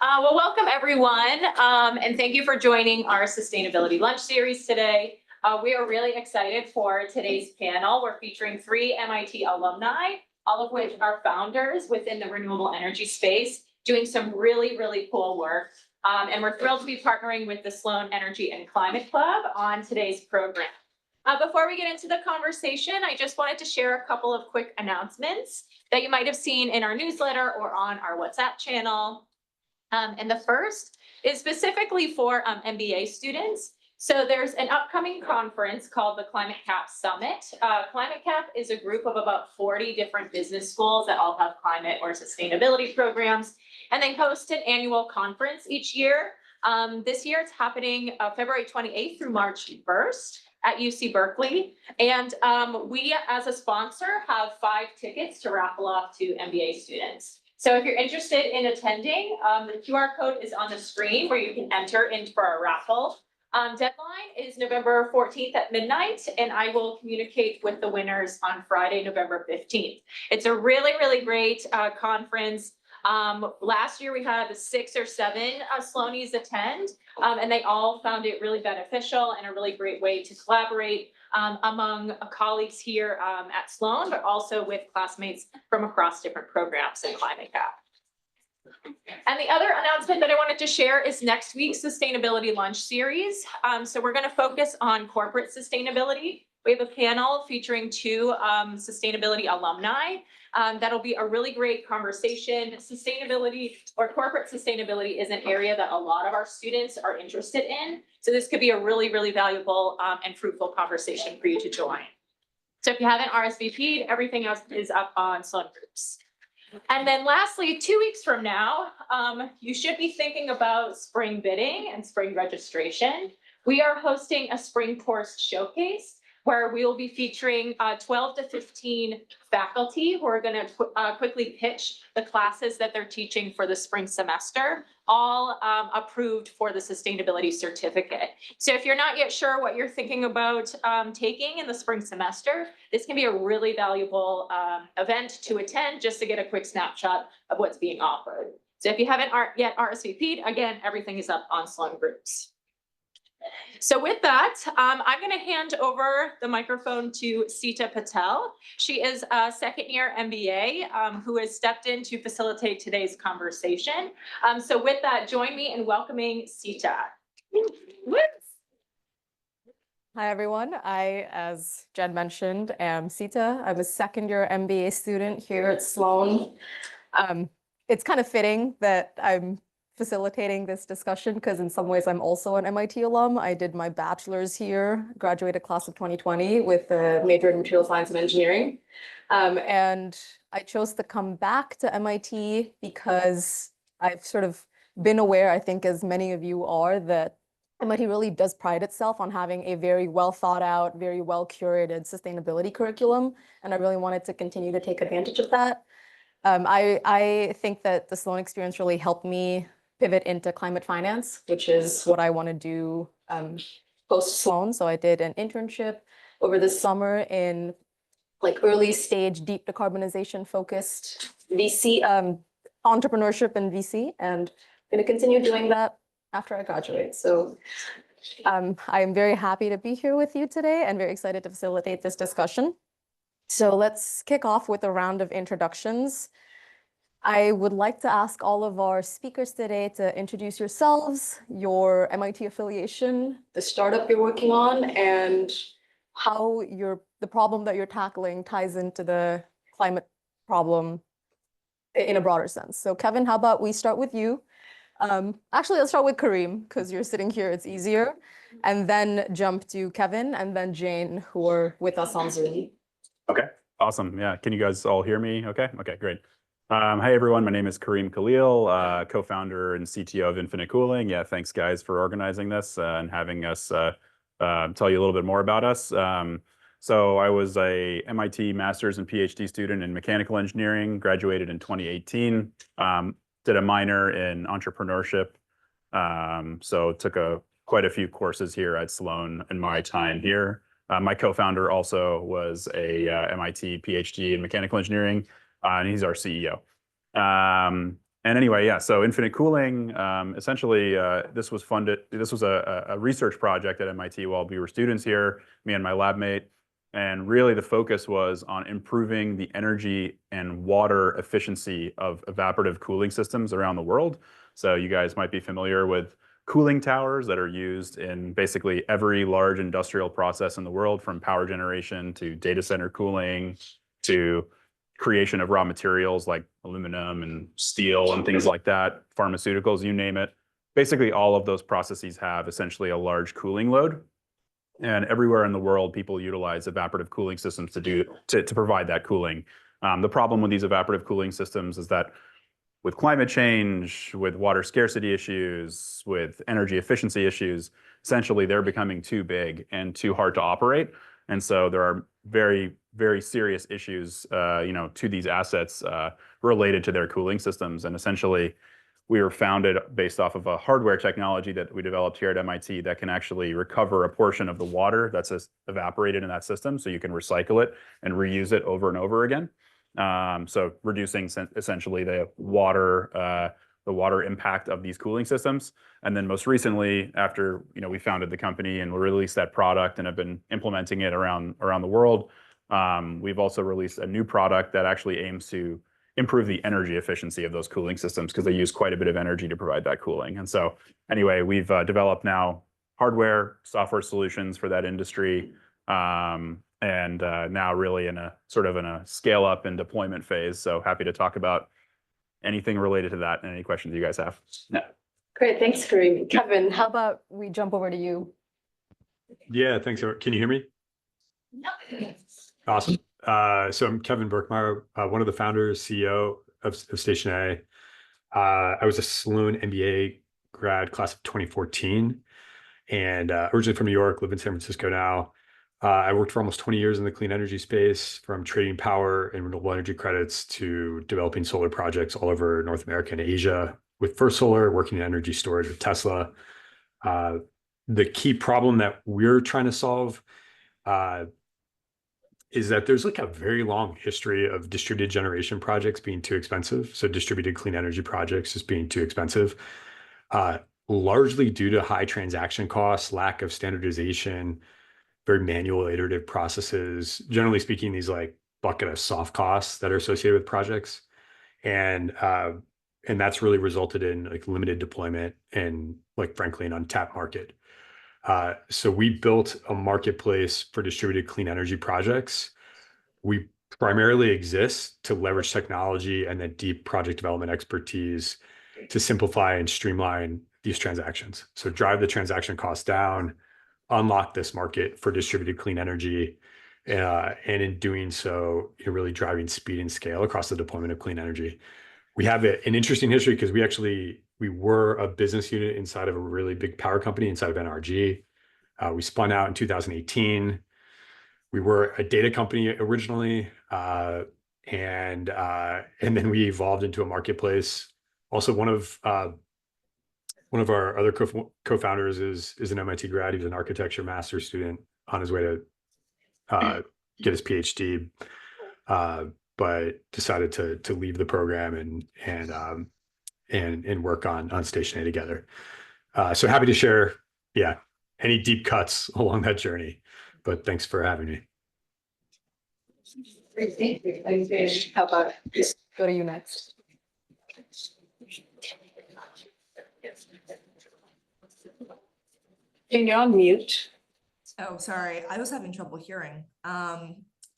Well, welcome everyone, and thank you for joining our Sustainability Lunch Series today. We are really excited for today's panel. We're featuring 3 MIT alumni, all of which are founders within the renewable energy space, doing some really, really cool work. And we're thrilled to be partnering with the Sloan Energy and Climate Club on today's program. Before we get into the conversation, I just wanted to share a couple of quick announcements that you might have seen in our newsletter or on our WhatsApp channel. And the first is specifically for MBA students. So there's an upcoming conference called the Climate Cap Summit. Climate Cap is a group of about 40 different business schools that all have climate or sustainability programs, and they host an annual conference each year. This year it's happening February 28th through March 1st at UC Berkeley. And we, as a sponsor, have 5 tickets to raffle off to MBA students. So if you're interested in attending, the QR code is on the screen where you can enter in for our raffle. Deadline is November 14th at midnight, and I will communicate with the winners on Friday, November 15th. It's a really, really great conference. Last year we had 6 or 7 Sloanies attend, and they all found it really beneficial and a really great way to collaborate among colleagues here at Sloan, but also with classmates from across different programs in Climate Cap. And the other announcement that I wanted to share is next week's Sustainability Lunch Series. So we're going to focus on corporate sustainability. We have a panel featuring 2 sustainability alumni. That'll be a really great conversation. Sustainability or corporate sustainability is an area that a lot of our students are interested in. So this could be a really, really valuable and fruitful conversation for you to join. So if you haven't RSVP'd, everything else is up on Sloan Groups. And then lastly, 2 weeks from now, you should be thinking about spring bidding and spring registration. We are hosting a spring course showcase where we will be featuring 12 to 15 faculty who are going to quickly pitch the classes that they're teaching for the spring semester, all approved for the sustainability certificate. So if you're not yet sure what you're thinking about taking in the spring semester, this can be a really valuable event to attend just to get a quick snapshot of what's being offered. So if you haven't yet RSVP'd, again, everything is up on Sloan Groups. So with that, I'm going to hand over the microphone to Sita Patel. She is a second-year MBA who has stepped in to facilitate today's conversation. So with that, join me in welcoming Sita. Hi, everyone. I, as Jen mentioned, am Sita. I'm a second-year MBA student here at Sloan. It's kind of fitting that I'm facilitating this discussion because in some ways I'm also an MIT alum. I did my bachelor's here, graduated class of 2020 with a major in material science and engineering. And I chose to come back to MIT because I've sort of been aware, I think as many of you are, that MIT really does pride itself on having a very well thought out, very well curated sustainability curriculum. And I really wanted to continue to take advantage of that. I think that the Sloan experience really helped me pivot into climate finance, which is what I want to do post Sloan. So I did an internship over the summer in like early stage, deep decarbonization focused VC, entrepreneurship and VC, and I'm going to continue doing that after I graduate. So I am very happy to be here with you today and very excited to facilitate this discussion. So let's kick off with a round of introductions. I would like to ask all of our speakers today to introduce yourselves, your MIT affiliation, the startup you're working on, and how the problem that you're tackling ties into the climate problem in a broader sense. So Kevin, how about we start with you? Actually, let's start with Kareem, because you're sitting here, it's easier, and then jump to Kevin and then Jane, who are with us on Zoom. Okay, awesome. Yeah, can you guys all hear me? Okay, great. Hi, everyone. My name is Kareem Khalil, co-founder and CTO of Infinite Cooling. Yeah, thanks, guys, for organizing this and having us tell you a little bit more about us. So I was a MIT master's and PhD student in mechanical engineering, graduated in 2018, did a minor in entrepreneurship. So took quite a few courses here at Sloan in my time here. My co-founder also was a MIT PhD in mechanical engineering. And he's our CEO. And anyway, yeah, so infinite cooling, essentially, this was funded, this was a research project at MIT while we were students here, me and my lab mate. And really the focus was on improving the energy and water efficiency of evaporative cooling systems around the world. So you guys might be familiar with cooling towers that are used in basically every large industrial process in the world, from power generation to data center cooling to creation of raw materials like aluminum and steel and things like that, pharmaceuticals, you name it. Basically, all of those processes have essentially a large cooling load. And everywhere in the world, people utilize evaporative cooling systems to provide that cooling. The problem with these evaporative cooling systems is that with climate change, with water scarcity issues, with energy efficiency issues, essentially they're becoming too big and too hard to operate. And so there are very, very serious issues, to these assets related to their cooling systems. And essentially, we were founded based off of a hardware technology that we developed here at MIT that can actually recover a portion of the water that's evaporated in that system, so you can recycle it and reuse it over and over again. So reducing essentially the water impact of these cooling systems. And then most recently, after we founded the company and we released that product and have been implementing it around the world, we've also released a new product that actually aims to improve the energy efficiency of those cooling systems, because they use quite a bit of energy to provide that cooling. And so anyway, we've developed now hardware, software solutions for that industry, and now really in a scale up and deployment phase. So happy to talk about anything related to that and any questions you guys have. No. Great, thanks, Kareem. Kevin, how about we jump over to you? Yeah, thanks. Can you hear me? Awesome. So I'm Kevin Berkmeyer, one of the founders, CEO of Station A. I was a Sloan MBA grad, class of 2014, and originally from New York, live in San Francisco now. I worked for almost 20 years in the clean energy space, from trading power and renewable energy credits to developing solar projects all over North America and Asia. With First Solar, working in energy storage with Tesla. The key problem that we're trying to solve is that there's like a very long history of distributed generation projects being too expensive. So distributed clean energy projects just being too expensive, largely due to high transaction costs, lack of standardization, very manual iterative processes. Generally speaking, these like bucket of soft costs that are associated with projects. And that's really resulted in like limited deployment and like, frankly, an untapped market. So we built a marketplace for distributed clean energy projects. We primarily exist to leverage technology and then deep project development expertise to simplify and streamline these transactions. So drive the transaction costs down, unlock this market for distributed clean energy, and in doing so, you're really driving speed and scale across the deployment of clean energy. We have an interesting history because we were a business unit inside of a really big power company inside of NRG. We spun out in 2018. We were a data company originally, and then we evolved into a marketplace. Also, one of our other co-founders is an MIT grad. He's an architecture master's student on his way to get his PhD, but decided to leave the program and work on Station A together. So happy to share, any deep cuts along that journey. But thanks for having me. Great, thank you. How about go to you next? You're on mute. Oh, sorry. I was having trouble hearing.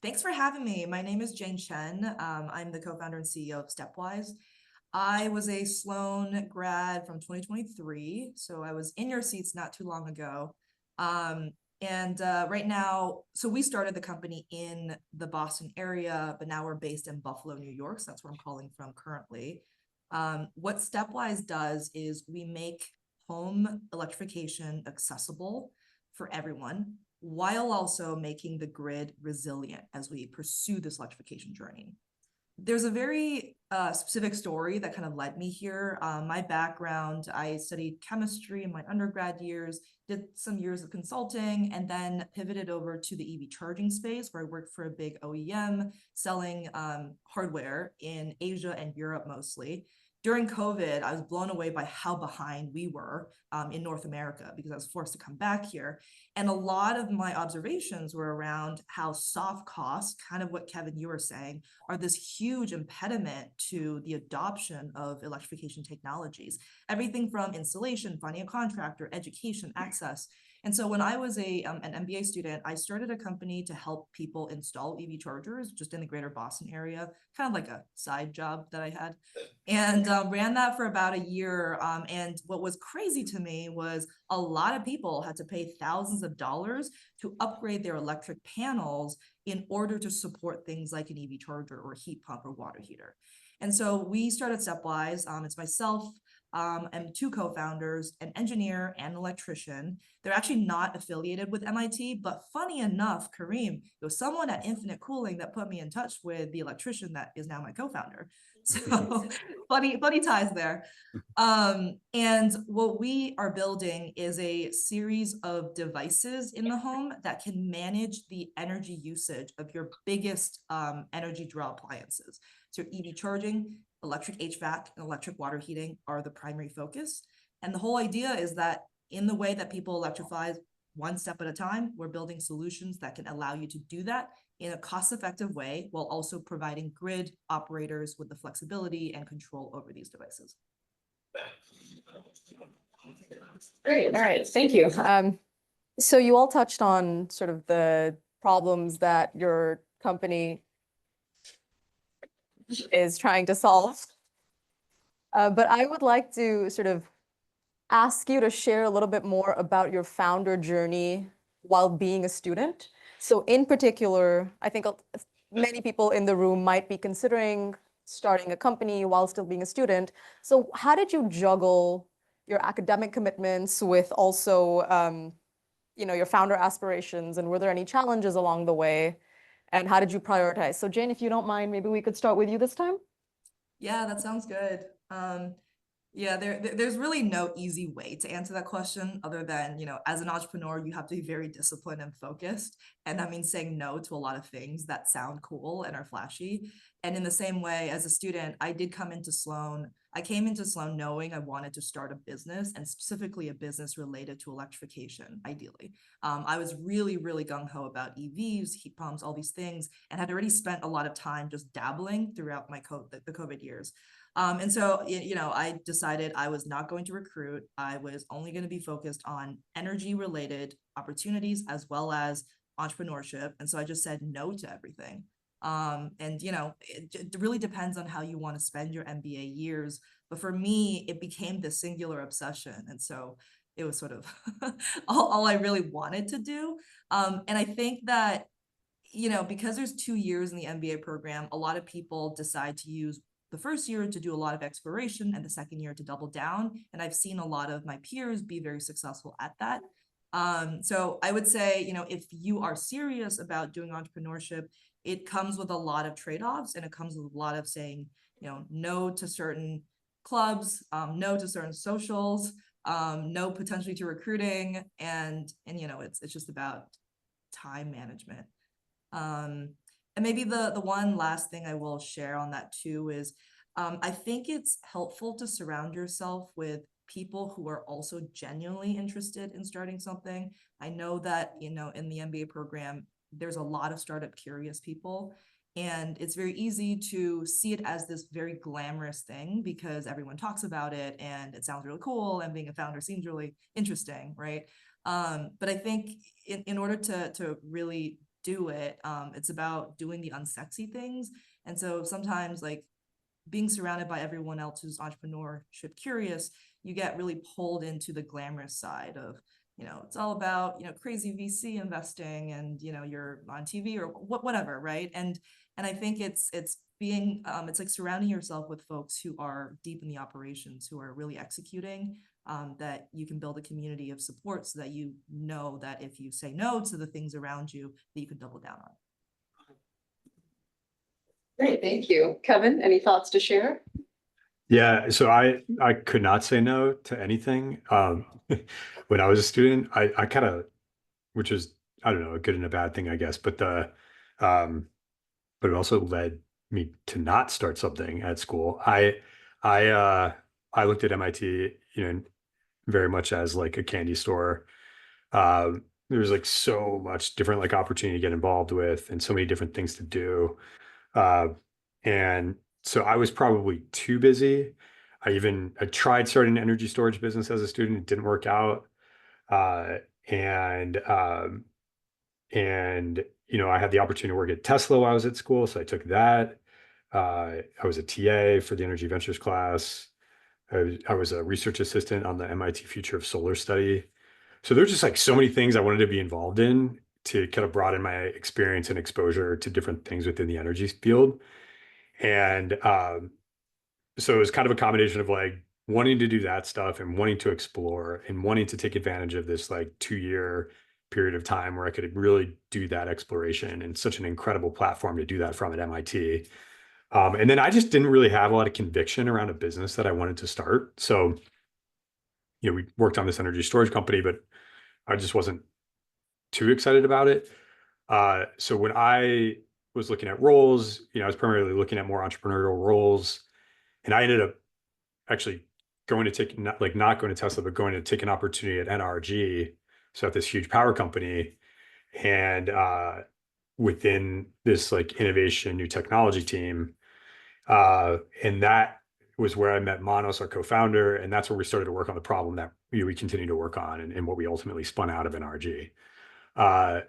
Thanks for having me. My name is Chen. I'm the co-founder and CEO of Stepwise. I was a Sloan grad from 2023, so I was in your seats not too long ago. Right now, so we started the company in the Boston area, but now we're based in Buffalo, New York. So that's where I'm calling from currently. What Stepwise does is we make home electrification accessible for everyone, while also making the grid resilient as we pursue this electrification journey. There's a very specific story that kind of led me here. My background, I studied chemistry in my undergrad years, did some years of consulting, and then pivoted over to the EV charging space, where I worked for a big OEM selling hardware in Asia and Europe mostly. during COVID, I was blown away by how behind we were in North America because I was forced to come back here. And a lot of my observations were around how soft costs, kind of what Kevin, you were saying, are this huge impediment to the adoption of electrification technologies. Everything from installation, finding a contractor, education, access. And so when I was an MBA student, I started a company to help people install EV chargers just in the greater Boston area, kind of like a side job that I had, and ran that for about a year. And what was crazy to me was a lot of people had to pay thousands of dollars to upgrade their electric panels in order to support things like an EV charger or heat pump or water heater. And so we started Stepwise. It's myself, and two co-founders, an engineer and an electrician. They're actually not affiliated with MIT, but funny enough, Kareem, it was someone at Infinite Cooling that put me in touch with the electrician that is now my co-founder. So funny ties there. And what we are building is a series of devices in the home that can manage the energy usage of your biggest energy draw appliances. So EV charging, electric HVAC, and electric water heating are the primary focus. And the whole idea is that in the way that people electrify one step at a time, we're building solutions that can allow you to do that in a cost-effective way while also providing grid operators with the flexibility and control over these devices. Great. All right. Thank you. So you all touched on sort of the problems that your company is trying to solve. But I would like to sort of ask you to share a little bit more about your founder journey while being a student. So in particular, I think many people in the room might be considering starting a company while still being a student. So how did you juggle your academic commitments with also, your founder aspirations, and were there any challenges along the way? And how did you prioritize? So Jane, if you don't mind, maybe we could start with you this time. Yeah, that sounds good. Yeah, there's really no easy way to answer that question other than, as an entrepreneur, you have to be very disciplined and focused. And that means saying no to a lot of things that sound cool and are flashy. And in the same way, as a student, I came into Sloan knowing I wanted to start a business, and specifically a business related to electrification, ideally. I was really, really gung-ho about EVs, heat pumps, all these things, and had already spent a lot of time just dabbling throughout the COVID years. And so, I decided I was not going to recruit. I was only going to be focused on energy-related opportunities as well as entrepreneurship. And so I just said no to everything. It really depends on how you want to spend your MBA years. But for me, it became this singular obsession. And so it was sort of all I really wanted to do. And I think that, because there's 2 years in the MBA program, a lot of people decide to use the first year to do a lot of exploration and the second year to double down. And I've seen a lot of my peers be very successful at that. So I would say, if you are serious about doing entrepreneurship, it comes with a lot of trade-offs, and it comes with a lot of saying, no to certain clubs, no to certain socials, no potentially to recruiting. And it's just about time management. And maybe the one last thing I will share on that too is I think it's helpful to surround yourself with people who are also genuinely interested in starting something. I know that, in the MBA program, there's a lot of startup curious people, and it's very easy to see it as this very glamorous thing because everyone talks about it and it sounds really cool, and being a founder seems really interesting, right? But I think in order to really do it, it's about doing the unsexy things. And so sometimes, like, being surrounded by everyone else who's entrepreneurship curious, you get really pulled into the glamorous side of, it's all about, crazy VC investing, and, you're on TV or whatever, right? And I think it's being, it's like surrounding yourself with folks who are deep in the operations, who are really executing, that you can build a community of support so that you know that if you say no to the things around you, that you can double down on. Great, thank you. Kevin, any thoughts to share? Yeah, so I could not say no to anything. When I was a student, I kind of, which is, I don't know, a good and a bad thing, I guess, but but it also led me to not start something at school. I I looked at MIT, very much as like a candy store. There's like so much different like opportunity to get involved with and so many different things to do. Uh, and so I was probably too busy. I tried starting an energy storage business as a student. It didn't work out. Uh, and, um, I had the opportunity to work at Tesla while I was at school. So I took that. I was a TA for the energy ventures class. I was a research assistant on the MIT Future of Solar study. So there's just like so many things I wanted to be involved in to kind of broaden my experience and exposure to different things within the energy field. And so it was kind of a combination of like wanting to do that stuff and wanting to explore and wanting to take advantage of this like 2-year period of time where I could really do that exploration, and such an incredible platform to do that from at MIT. And then I just didn't really have a lot of conviction around a business that I wanted to start. So, we worked on this energy storage company, but I just wasn't too excited about it. So when I was looking at roles, I was primarily looking at more entrepreneurial roles, and I ended up actually going to take not going to Tesla, but going to take an opportunity at NRG, so at this huge power company, and within this like innovation, new technology team, and that was where I met Manos, our co-founder, and that's where we started to work on the problem that we continue to work on, and what we ultimately spun out of NRG.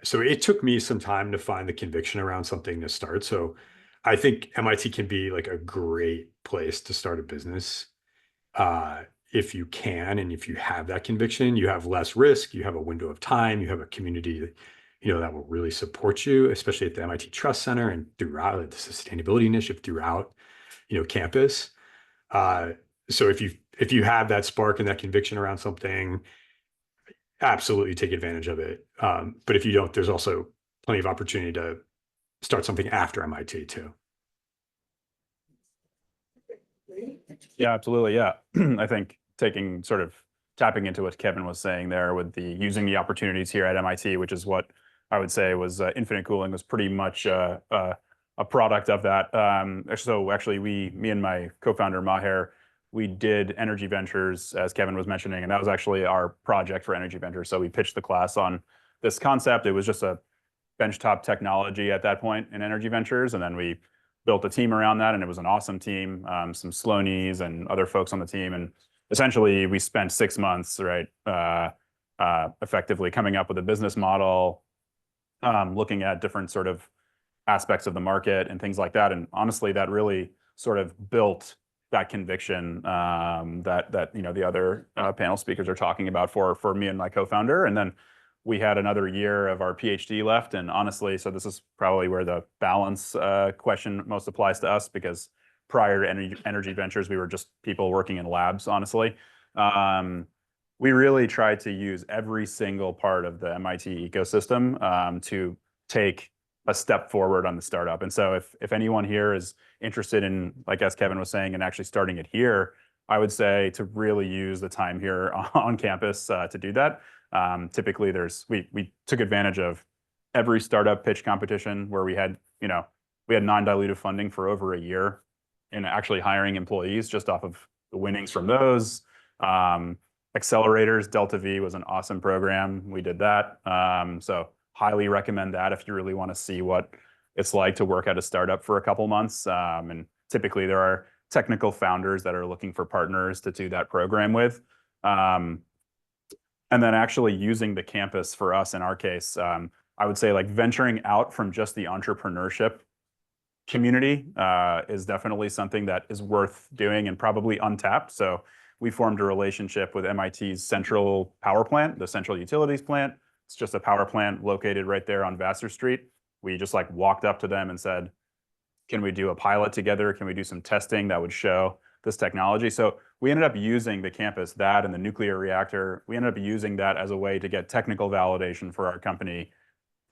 So it took me some time to find the conviction around something to start. So I think MIT can be like a great place to start a business. If you can, and if you have that conviction, you have less risk, you have a window of time, you have a community, that will really support you, especially at the MIT Trust Center and throughout the Sustainability Initiative throughout, campus. So if you have that spark and that conviction around something, absolutely take advantage of it. But if you don't, there's also plenty of opportunity to start something after MIT too. Yeah, absolutely. Yeah. I think tapping into what Kevin was saying there with using the opportunities here at MIT, which is what I would say was Infinite Cooling was pretty much a product of that. So actually me and my co-founder Maher, we did Energy Ventures, as Kevin was mentioning, and that was actually our project for Energy Ventures. So we pitched the class on this concept. It was just a benchtop technology at that point in Energy Ventures, and then we built a team around that, and it was an awesome team, some Sloanies and other folks on the team, and essentially we spent 6 months, right, effectively coming up with a business model, looking at different sort of aspects of the market and things like that, and honestly, that really sort of built that conviction that the other panel speakers are talking about for me and my co-founder. And then we had another year of our PhD left, and honestly, so this is probably where the balance question most applies to us, because prior to Energy Ventures, we were just people working in labs, honestly. We really tried to use every single part of the MIT ecosystem to take a step forward on the startup. And so if anyone here is interested in, like as Kevin was saying, and actually starting it here, I would say to really use the time here on campus to do that. Typically we took advantage of every startup pitch competition where we had non-dilutive funding for over a year, and actually hiring employees just off of the winnings from those. Accelerators, Delta V was an awesome program. We did that. So highly recommend that if you really want to see what it's like to work at a startup for a couple months. And typically there are technical founders that are looking for partners to do that program with. And then actually using the campus for us in our case, I would say like venturing out from just the entrepreneurship community is definitely something that is worth doing and probably untapped. So we formed a relationship with MIT's central power plant, the central utilities plant. It's just a power plant located right there on Vassar Street. We just like walked up to them and said, can we do a pilot together? Can we do some testing that would show this technology? So we ended up using the campus, that and the nuclear reactor. We ended up using that as a way to get technical validation for our company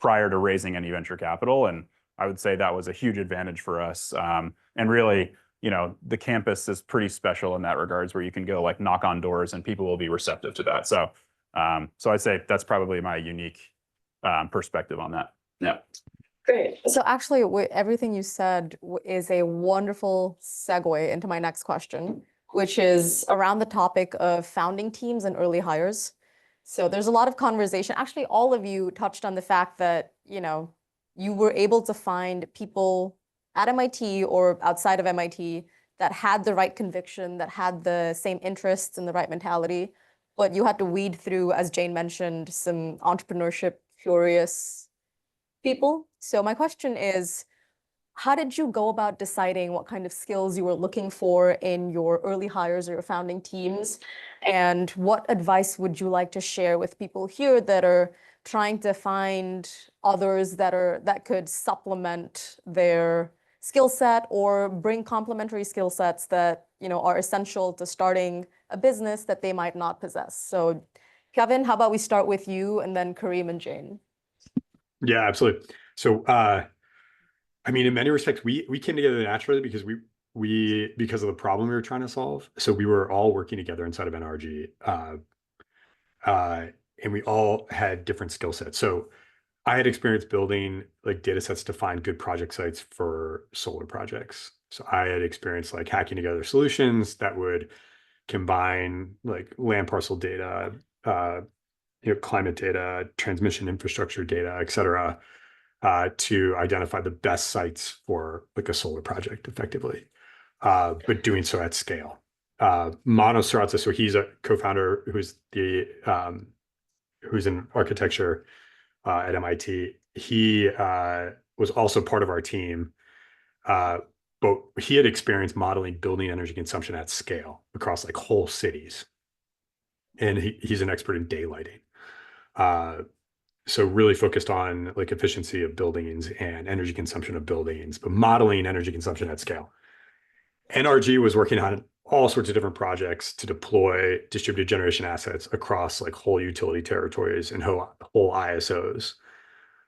prior to raising any venture capital. And I would say that was a huge advantage for us. And really, the campus is pretty special in that regards, where you can go like knock on doors and people will be receptive to that. So I'd say that's probably my unique perspective on that. Yeah. Great. So actually, everything you said is a wonderful segue into my next question, which is around the topic of founding teams and early hires. So there's a lot of conversation. Actually, all of you touched on the fact that, you were able to find people at MIT or outside of MIT that had the right conviction, that had the same interests and the right mentality, but you had to weed through, as Jane mentioned, some entrepreneurship curious people. So my question is, how did you go about deciding what kind of skills you were looking for in your early hires or your founding teams? And what advice would you like to share with people here that are trying to find others that could supplement their skill set or bring complementary skill sets that, are essential to starting a business that they might not possess? So Kevin, how about we start with you and then Kareem and Jane? Yeah, absolutely. So, in many respects, we came together naturally because because of the problem we were trying to solve. So we were all working together inside of NRG, and we all had different skill sets. So I had experience building like data sets to find good project sites for solar projects. So I had experience like hacking together solutions that would combine like land parcel data, climate data, transmission infrastructure data, et cetera, to identify the best sites for like a solar project effectively, but doing so at scale. Mano Serrazza, so he's a co-founder who's in architecture at MIT. He was also part of our team, but he had experience modeling building energy consumption at scale across like whole cities. And he's an expert in daylighting. So really focused on like efficiency of buildings and energy consumption of buildings, but modeling energy consumption at scale. NRG was working on all sorts of different projects to deploy distributed generation assets across like whole utility territories and whole ISOs.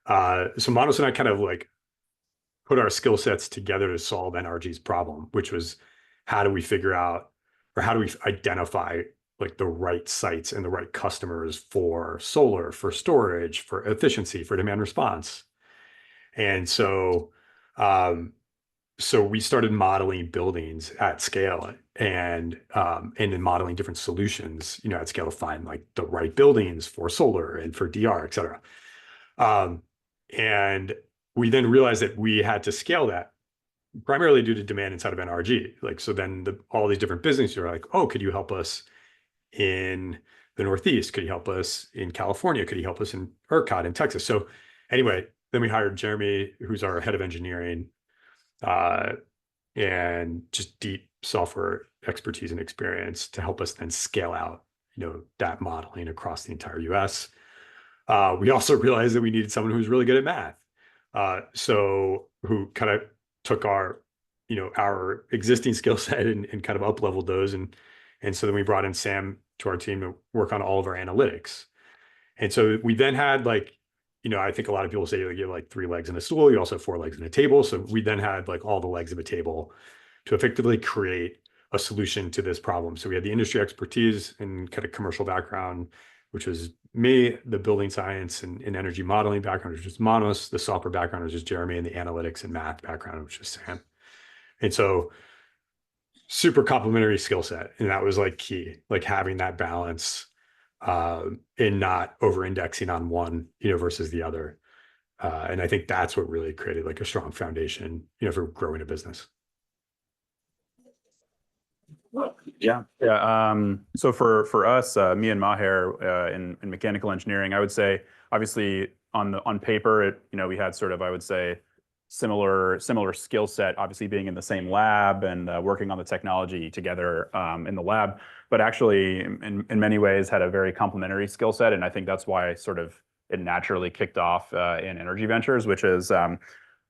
So Manos and I kind of like put our skill sets together to solve NRG's problem, which was how do we figure out, or how do we identify like the right sites and the right customers for solar, for storage, for efficiency, for demand response. And so, so we started modeling buildings at scale and then modeling different solutions, at scale to find like the right buildings for solar and for DR, et cetera. And we then realized that we had to scale that primarily due to demand inside of NRG. Like, so then all these different businesses are like, oh, could you help us in the Northeast? Could you help us in California? Could you help us in ERCOT in Texas? So anyway, then we hired Jeremy, who's our head of engineering, and just deep software expertise and experience to help us then scale out, that modeling across the entire US. We also realized that we needed someone who's really good at math. So who kind of took our existing skill set and kind of up-leveled those. And so then we brought in Sam to our team to work on all of our analytics. And so we then had like, I think a lot of people say you have like 3 legs in a stool, you also have 4 legs in a table. So we then had like all the legs of a table to effectively create a solution to this problem. So we had the industry expertise and kind of commercial background, which was me, the building science and energy modeling background, which was Manos, the software background, which is Jeremy, and the analytics and math background, which is Sam. And so super complementary skill set. And that was like key, like having that balance and not over-indexing on one, versus the other. And I think that's what really created like a strong foundation, for growing a business. Yeah. So for us, me and Maher in mechanical engineering, I would say, obviously on paper, we had sort of, I would say, similar skill set, obviously being in the same lab and working on the technology together in the lab, but actually in many ways had a very complementary skill set. And I think that's why sort of it naturally kicked off in Energy Ventures, which is,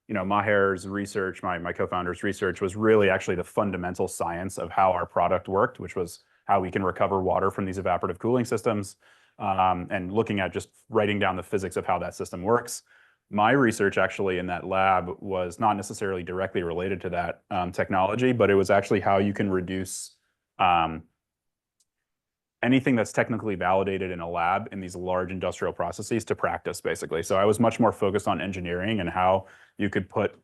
Maher's research, my co-founder's research was really actually the fundamental science of how our product worked, which was how we can recover water from these evaporative cooling systems, and looking at just writing down the physics of how that system works. My research actually in that lab was not necessarily directly related to that technology, but it was actually how you can reduce anything that's technically validated in a lab in these large industrial processes to practice, basically. So I was much more focused on engineering and how you could put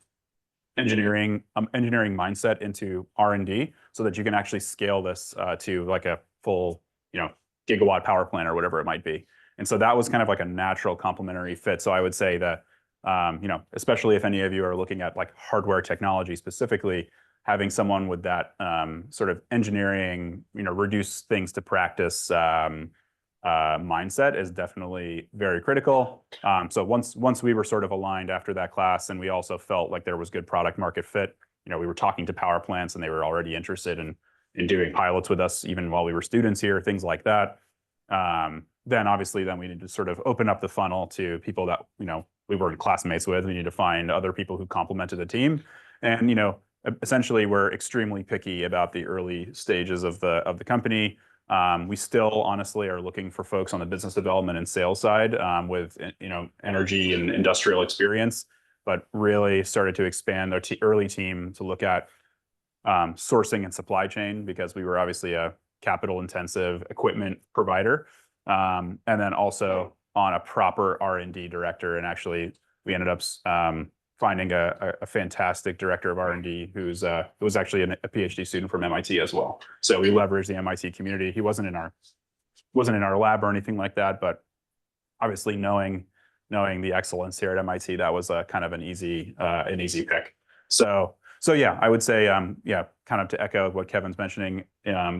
engineering mindset into R&D so that you can actually scale this to like a full, gigawatt power plant or whatever it might be. And so that was kind of like a natural complementary fit. So I would say that, especially if any of you are looking at like hardware technology specifically, having someone with that sort of engineering, reduce things to practice mindset is definitely very critical. So once we were sort of aligned after that class, and we also felt like there was good product market fit, we were talking to power plants and they were already interested in doing pilots with us even while we were students here, things like that. Then obviously we need to sort of open up the funnel to people that, we weren't classmates with. We need to find other people who complemented the team. And, essentially we're extremely picky about the early stages of the company. We still honestly are looking for folks on the business development and sales side with, energy and industrial experience, but really started to expand our early team to look at sourcing and supply chain, because we were obviously a capital intensive equipment provider. And then also on a proper R&D director. And actually we ended up finding a fantastic director of R&D who was actually a PhD student from MIT as well. So we leveraged the MIT community. He wasn't in our lab or anything like that, but obviously knowing the excellence here at MIT, that was a kind of an easy pick. So yeah, I would say kind of to echo what Kevin's mentioning,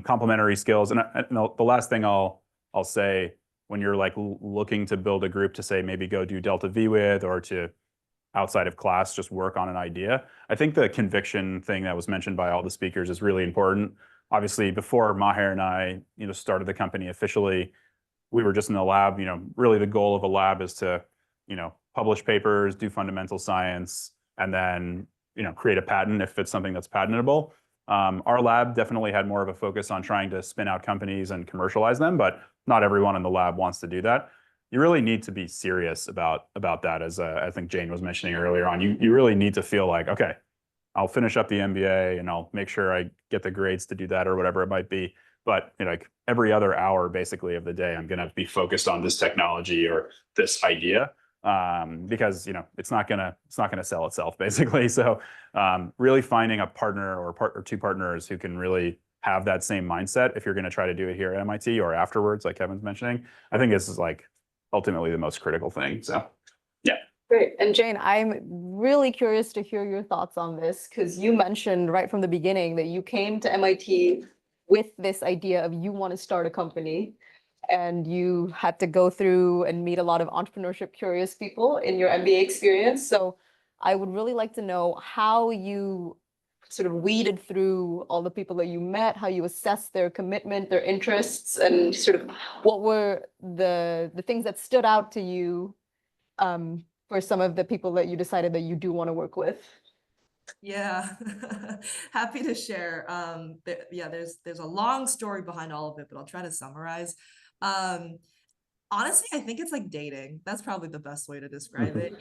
complementary skills. And the last thing I'll say, when you're like looking to build a group to say maybe go do Delta V with, or to outside of class just work on an idea, I think the conviction thing that was mentioned by all the speakers is really important. Obviously, before Maher and I started the company officially, we were just in the lab. Really the goal of a lab is to publish papers, do fundamental science, and then create a patent if it's something that's patentable. Our lab definitely had more of a focus on trying to spin out companies and commercialize them, but not everyone in the lab wants to do that. You really need to be serious about that, as I think Jane was mentioning earlier on. You really need to feel like, okay, I'll finish up the MBA and I'll make sure I get the grades to do that or whatever it might be. But like every other hour basically of the day, I'm going to be focused on this technology or this idea, because it's not gonna sell itself basically. So really finding a partner or two partners who can really have that same mindset if you're going to try to do it here at MIT or afterwards, like Kevin's mentioning, I think this is like ultimately the most critical thing. So yeah. Great. And Jane, I'm really curious to hear your thoughts on this, because you mentioned right from the beginning that you came to MIT with this idea of you want to start a company, and you had to go through and meet a lot of entrepreneurship curious people in your MBA experience. So I would really like to know how you sort of weeded through all the people that you met, how you assessed their commitment, their interests, and sort of what were the things that stood out to you for some of the people that you decided that you do want to work with. Yeah, happy to share. There's a long story behind all of it, but I'll try to summarize. Honestly, I think it's like dating. That's probably the best way to describe it.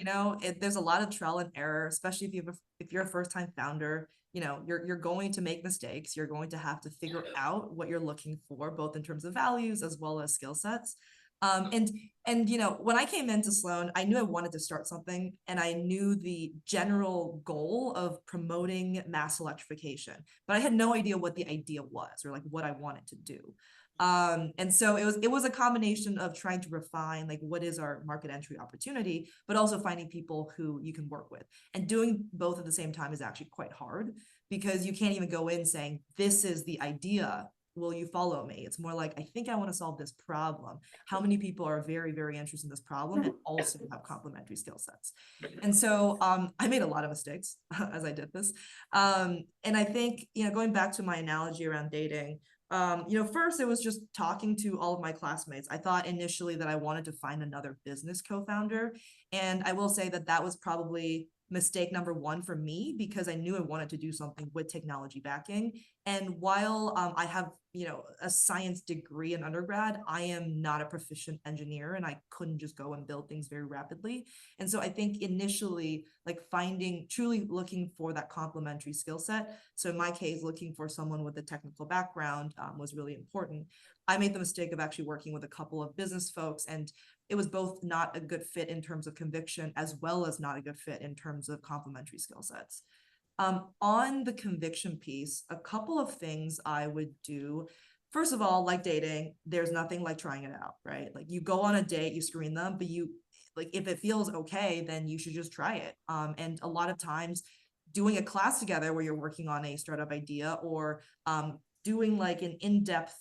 There's a lot of trial and error, especially if you're a first-time founder. You're going to make mistakes. You're going to have to figure out what you're looking for, both in terms of values as well as skill sets. And when I came into Sloan, I knew I wanted to start something, and I knew the general goal of promoting mass electrification, but I had no idea what the idea was or like what I wanted to do. And so it was a combination of trying to refine like what is our market entry opportunity, but also finding people who you can work with. And doing both at the same time is actually quite hard, because you can't even go in saying, this is the idea, will you follow me? It's more like, I think I want to solve this problem. How many people are very, very interested in this problem and also have complementary skill sets? And so I made a lot of mistakes as I did this. And I think, going back to my analogy around dating, first it was just talking to all of my classmates. I thought initially that I wanted to find another business co-founder. And I will say that was probably mistake number one for me, because I knew I wanted to do something with technology backing. And while I have, a science degree in undergrad, I am not a proficient engineer, and I couldn't just go and build things very rapidly. And so I think initially, like truly looking for that complementary skill set. So in my case, looking for someone with a technical background was really important. I made the mistake of actually working with a couple of business folks, and it was both not a good fit in terms of conviction, as well as not a good fit in terms of complementary skill sets. On the conviction piece, a couple of things I would do. First of all, like dating, there's nothing like trying it out, right? Like you go on a date, you screen them, but if it feels okay, then you should just try it. And a lot of times doing a class together where you're working on a startup idea, or doing like an in-depth,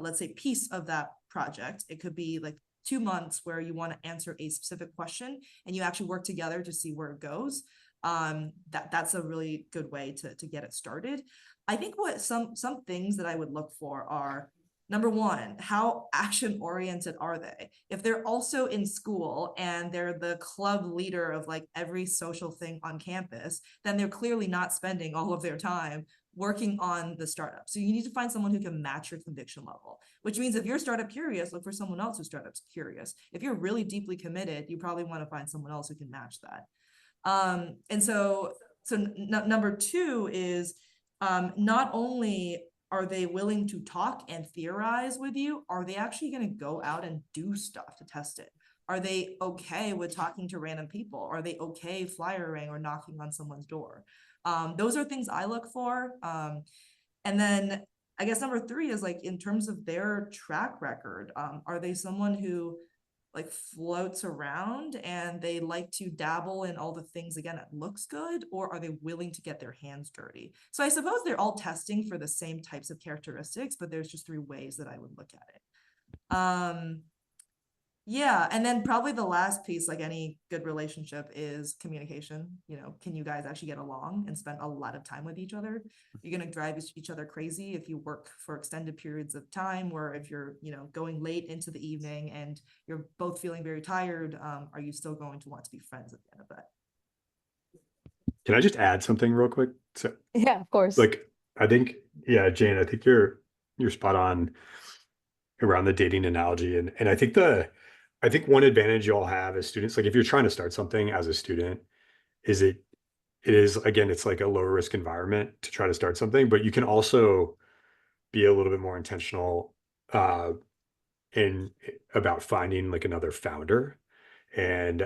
let's say, piece of that project. It could be like 2 months where you want to answer a specific question and you actually work together to see where it goes. That's a really good way to get it started. I think what some things that I would look for are, number one, how action oriented are they? If they're also in school and they're the club leader of like every social thing on campus, then they're clearly not spending all of their time working on the startup. So you need to find someone who can match your conviction level, which means if you're startup curious, look for someone else who's startup curious. If you're really deeply committed, you probably want to find someone else who can match that. And so number two is, not only are they willing to talk and theorize with you, are they actually going to go out and do stuff to test it? Are they okay with talking to random people? Are they okay flyering or knocking on someone's door? Those are things I look for. And then I guess number three is like, in terms of their track record, are they someone who like floats around and they like to dabble in all the things again that looks good, or are they willing to get their hands dirty? So I suppose they're all testing for the same types of characteristics, but there's just 3 ways that I would look at it. Yeah, and then probably the last piece, like any good relationship, is communication. Can you guys actually get along and spend a lot of time with each other? You're going to drive each other crazy if you work for extended periods of time, or if you're, going late into the evening and you're both feeling very tired, are you still going to want to be friends at the end of that? Can I just add something real quick? So, Yeah, of course. like, I think, yeah, Jane, I think you're spot on around the dating analogy. And I think one advantage you all have as students, like if you're trying to start something as a student, is it is, again, it's like a lower risk environment to try to start something, but you can also be a little bit more intentional about finding like another founder. And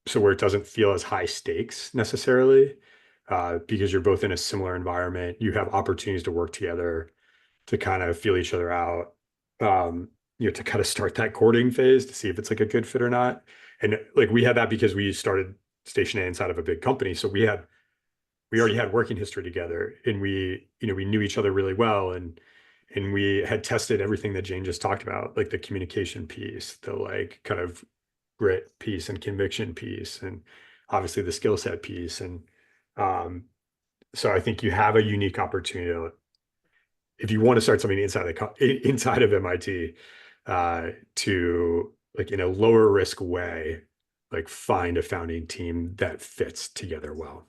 so where it doesn't feel as high stakes necessarily, because you're both in a similar environment, you have opportunities to work together to kind of feel each other out, to kind of start that courting phase to see if it's like a good fit or not. And like we had that because we started Station A inside of a big company. So we already had working history together, and we knew each other really well. And we had tested everything that Jane just talked about, like the communication piece, the like kind of grit piece and conviction piece, and obviously the skill set piece. And so I think you have a unique opportunity if you want to start something inside of MIT, to like in a lower risk way, like find a founding team that fits together well.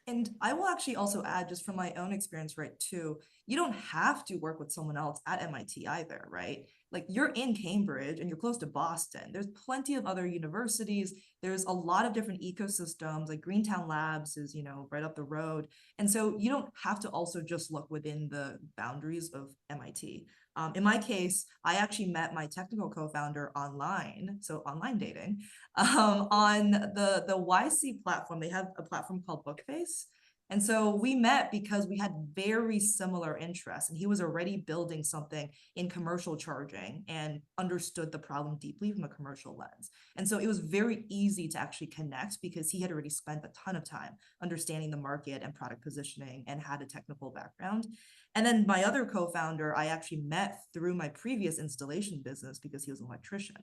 And I will actually also add, just from my own experience, right, too, you don't have to work with someone else at MIT either, right? Like you're in Cambridge and you're close to Boston. There's plenty of other universities. There's a lot of different ecosystems, like Greentown Labs is, right up the road. And so you don't have to also just look within the boundaries of MIT. In my case, I actually met my technical co-founder online, so online dating, on the YC platform. They have a platform called Bookface. And so we met because we had very similar interests, and he was already building something in commercial charging and understood the problem deeply from a commercial lens. And so it was very easy to actually connect because he had already spent a ton of time understanding the market and product positioning and had a technical background. And then my other co-founder, I actually met through my previous installation business because he was an electrician.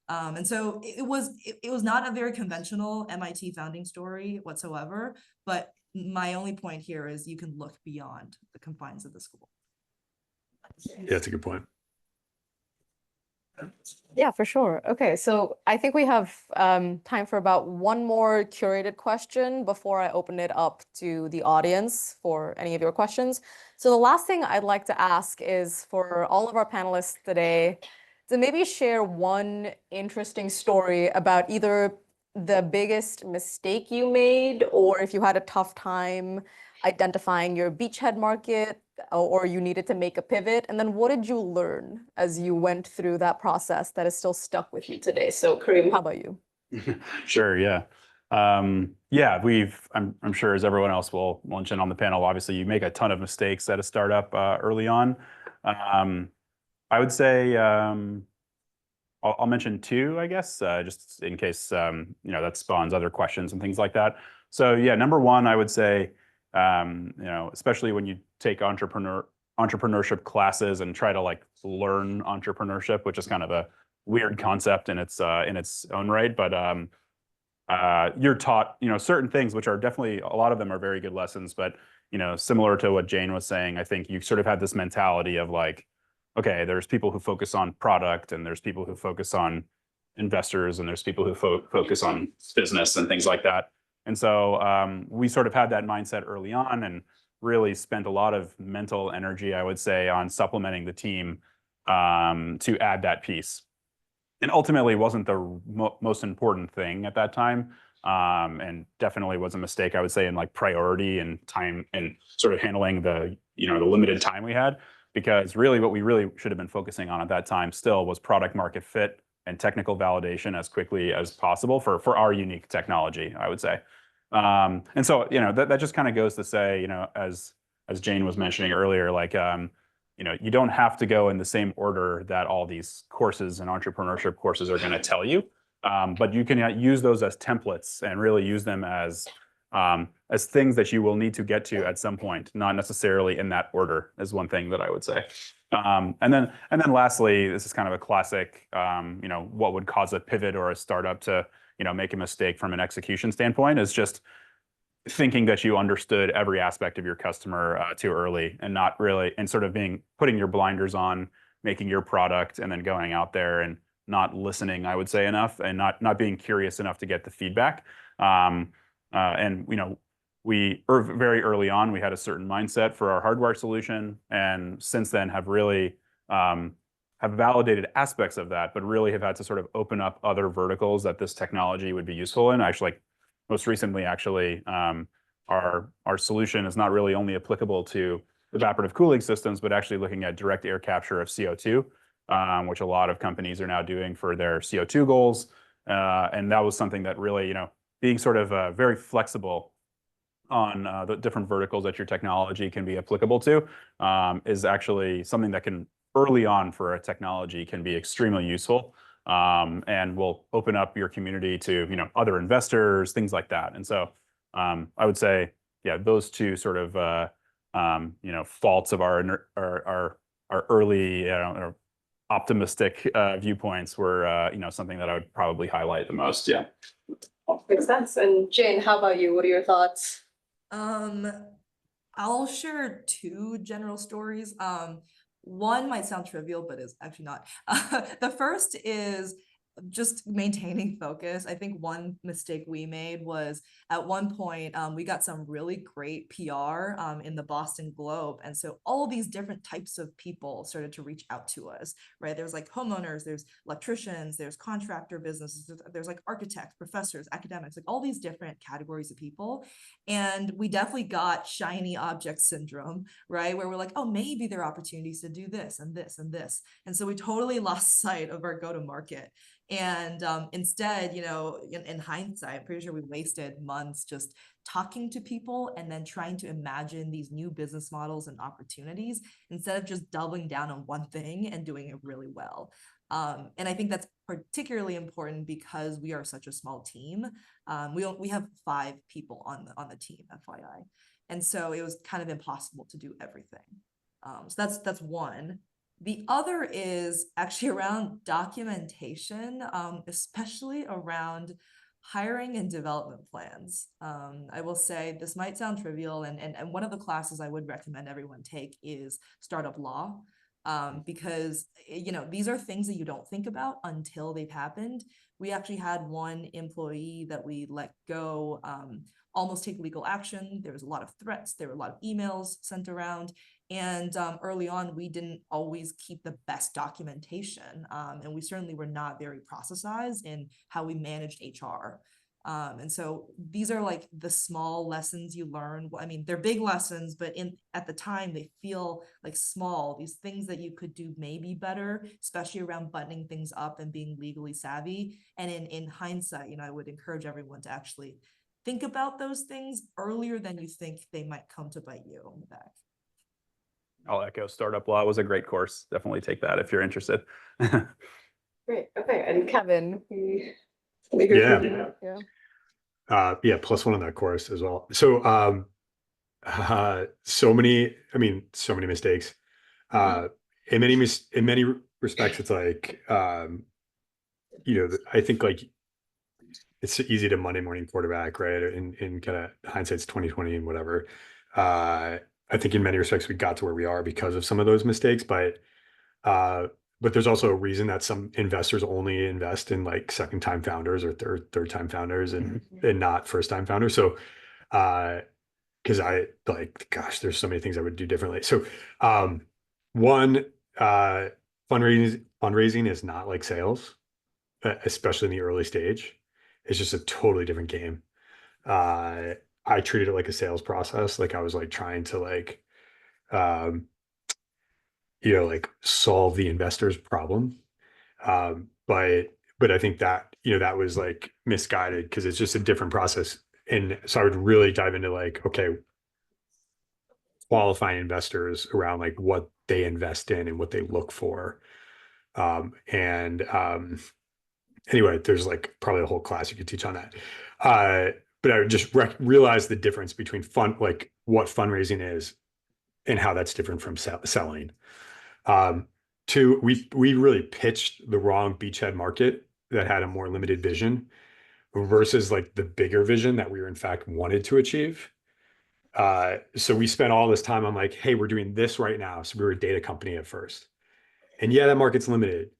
And so it was not a very conventional MIT founding story whatsoever, but my only point here is you can look beyond the confines of the school. Yeah, that's a good point. Yeah, for sure. Okay, so I think we have time for about one more curated question before I open it up to the audience for any of your questions. So the last thing I'd like to ask is for all of our panelists today to maybe share one interesting story about either the biggest mistake you made, or if you had a tough time identifying your beachhead market, or you needed to make a pivot. And then what did you learn as you went through that process that is still stuck with you today? So Kareem, how about you? Sure, yeah. Yeah, I'm sure as everyone else will mention on the panel, obviously you make a ton of mistakes at a startup early on. I would say I'll mention two, I guess, just in case that spawns other questions and things like that. So yeah, number one, I would say, especially when you take entrepreneurship classes and try to like learn entrepreneurship, which is kind of a weird concept in its own right, but you're taught certain things, which are definitely, a lot of them are very good lessons, but similar to what Jane was saying, I think you sort of have this mentality of like, okay, there's people who focus on product, and there's people who focus on investors, and there's people who focus on business and things like that. And so we sort of had that mindset early on, and really spent a lot of mental energy, I would say, on supplementing the team to add that piece. And ultimately wasn't the most important thing at that time, and definitely was a mistake, I would say, in like priority and time, and sort of handling the the limited time we had. Because really what we really should have been focusing on at that time still was product market fit and technical validation as quickly as possible for our unique technology, I would say. And so that just kind of goes to say, as Jane was mentioning earlier, like you don't have to go in the same order that all these courses and entrepreneurship courses are going to tell you, but you can use those as templates and really use them as things that you will need to get to at some point, not necessarily in that order, is one thing that I would say. And then lastly, this is kind of a classic, what would cause a pivot or a startup to make a mistake from an execution standpoint, is just thinking that you understood every aspect of your customer too early, and not really, and sort of putting your blinders on, making your product, and then going out there and not listening, I would say, enough, and not being curious enough to get the feedback. And we very early on, we had a certain mindset for our hardware solution, and since then have really have validated aspects of that, but really have had to sort of open up other verticals that this technology would be useful in. Actually, most recently, our solution is not really only applicable to evaporative cooling systems, but actually looking at direct air capture of CO2, which a lot of companies are now doing for their CO2 goals. And that was something that really, being sort of very flexible on the different verticals that your technology can be applicable to, is actually something that can, early on for a technology, can be extremely useful, and will open up your community to other investors, things like that. And so I would say, yeah, those two sort of faults of our early optimistic viewpoints were something that I would probably highlight the most. Yeah. Makes sense. And Jane, how about you? What are your thoughts? I'll share two general stories. One might sound trivial, but is actually not. The first is just maintaining focus. I think one mistake we made was at one point, we got some really great PR in the Boston Globe. And so all these different types of people started to reach out to us, right? There's like homeowners, there's electricians, there's contractor businesses, there's like architects, professors, academics, like all these different categories of people. And we definitely got shiny object syndrome, right? Where we're like, oh, maybe there are opportunities to do this and this and this. And so we totally lost sight of our go-to-market. And instead, in hindsight, I'm pretty sure we wasted months just talking to people and then trying to imagine these new business models and opportunities instead of just doubling down on one thing and doing it really well. And I think that's particularly important because we are such a small team. We have 5 people on the team, FYI. And so it was kind of impossible to do everything. So that's one. The other is actually around documentation, especially around hiring and development plans. I will say this might sound trivial, and one of the classes I would recommend everyone take is startup law, because these are things that you don't think about until they've happened. We actually had one employee that we let go almost take legal action. There was a lot of threats. There were a lot of emails sent around. And early on, we didn't always keep the best documentation. And we certainly were not very processized in how we managed HR. And so these are like the small lessons you learn. I mean, they're big lessons, but at the time they feel like small, these things that you could do maybe better, especially around buttoning things up and being legally savvy. And in hindsight, I would encourage everyone to actually think about those things earlier than you think they might come to bite you in the back. I'll echo Startup Law was a great course. Definitely take that if you're interested. Great. Okay. And Kevin, Yeah. Yeah. Yeah, plus one on that course as well. So so many mistakes. In many respects, it's like I think like it's easy to Monday morning quarterback, right? In kind of hindsight's 2020 and whatever. I think in many respects we got to where we are because of some of those mistakes, but there's also a reason that some investors only invest in like second time founders or third time founders and not first time founders. So because I like, gosh, there's so many things I would do differently. So one, fundraising is not like sales, especially in the early stage. It's just a totally different game. I treated it like a sales process. Like I was like trying to like, like solve the investor's problem. But I think that, that was like misguided because it's just a different process. And so I would really dive into like, okay, qualifying investors around like what they invest in and what they look for. Anyway, there's like probably a whole class you could teach on that. But I would just realize the difference between like what fundraising is and how that's different from selling. Two, we really pitched the wrong beachhead market that had a more limited vision versus like the bigger vision that we were in fact wanted to achieve. So we spent all this time on like, hey, we're doing this right now. So we were a data company at first. And yeah, that market's limited,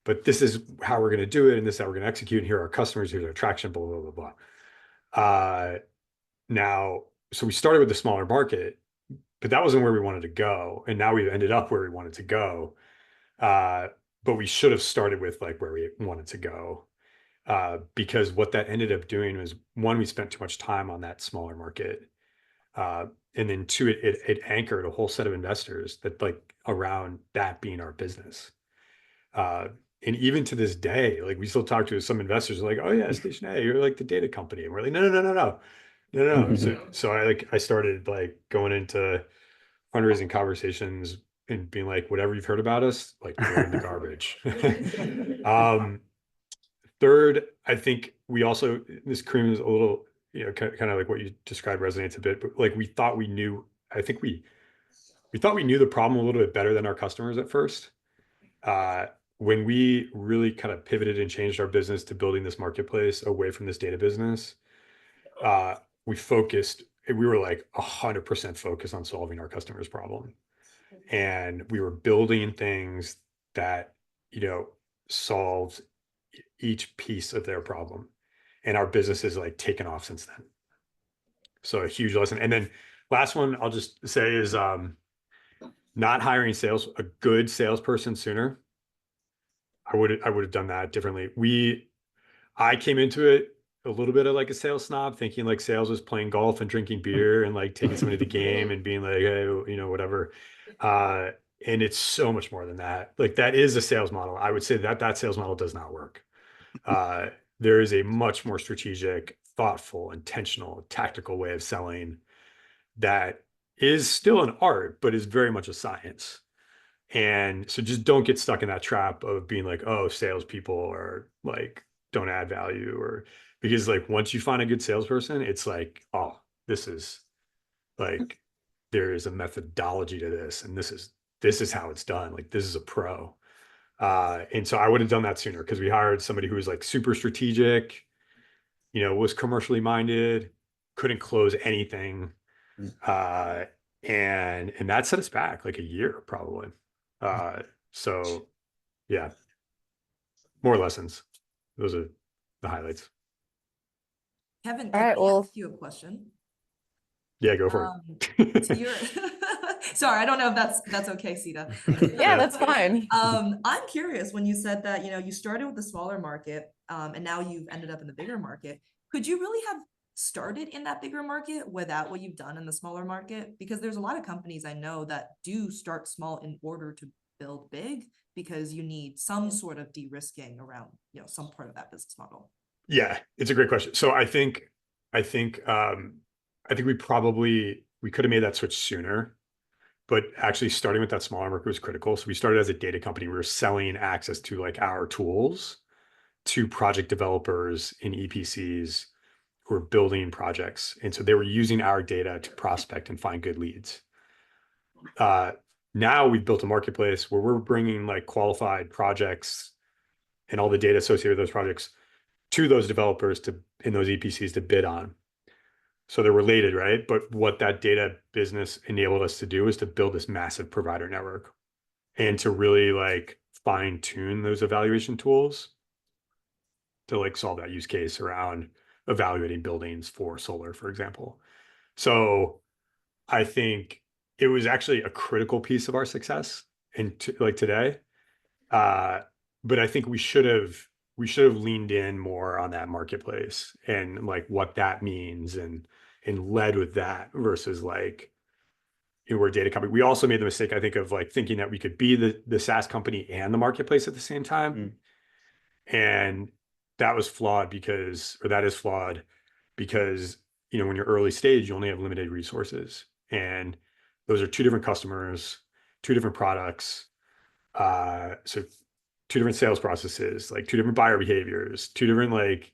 but this is how we're going to do it. And this is how we're going to execute. And here are our customers, here's our traction, blah, blah, blah, blah. Now, so we started with the smaller market, but that wasn't where we wanted to go. And now we've ended up where we wanted to go. But we should have started with like where we wanted to go. Because what that ended up doing was, one, we spent too much time on that smaller market. And then two, it anchored a whole set of investors that like around that being our business. And even to this day, like we still talk to some investors like, oh yeah, Station A, you're like the data company. And we're like, no. So I started like going into fundraising conversations and being like, whatever you've heard about us, like throw it in the garbage. Third, I think we also, this Kareem is a little, kind of like what you described resonates a bit, but like we thought we knew, I think we thought we knew the problem a little bit better than our customers at first. When we really kind of pivoted and changed our business to building this marketplace away from this data business, we were like 100% focused on solving our customers' problem. And we were building things that, solved each piece of their problem. And our business has like taken off since then. So a huge lesson. And then last one I'll just say is not hiring a good salesperson sooner. I would have done that differently. I came into it a little bit of like a sales snob, thinking like sales was playing golf and drinking beer and like taking somebody to the game and being like, hey, whatever. And it's so much more than that. Like that is a sales model. I would say that sales model does not work. There is a much more strategic, thoughtful, intentional, tactical way of selling that is still an art, but is very much a science. And so just don't get stuck in that trap of being like, oh, salespeople are like, don't add value, or because like once you find a good salesperson, it's like, oh, this is like, there is a methodology to this. And this is how it's done. Like, this is a pro. And so I would have done that sooner because we hired somebody who was like super strategic, was commercially minded, couldn't close anything. And that set us back like a year probably. So yeah, more lessons. Those are the highlights. Kevin, All right, let me well- ask you a question. Yeah, go for it. So you're sorry, I don't know if that's okay, Sita. Yeah, that's fine. I'm curious when you said that, you started with the smaller market, and now you've ended up in the bigger market. Could you really have started in that bigger market without what you've done in the smaller market? Because there's a lot of companies I know that do start small in order to build big, because you need some sort of de-risking around, some part of that business model. Yeah, it's a great question. So I think we could have made that switch sooner, but actually starting with that smaller market was critical. So we started as a data company. We were selling access to like our tools to project developers and EPCs who are building projects. And so they were using our data to prospect and find good leads. Now we've built a marketplace where we're bringing like qualified projects and all the data associated with those projects to those developers in those EPCs to bid on. So they're related, right? But what that data business enabled us to do is to build this massive provider network and to really like fine tune those evaluation tools to like solve that use case around evaluating buildings for solar, for example. So I think it was actually a critical piece of our success like today. But I think we should have leaned in more on that marketplace and like what that means and led with that versus like, we're a data company. We also made the mistake, I think, of like thinking that we could be the SaaS company and the marketplace at the same time. And that is flawed because when you're early stage, you only have limited resources, and those are two different customers, two different products. So two different sales processes, like two different buyer behaviors, two different like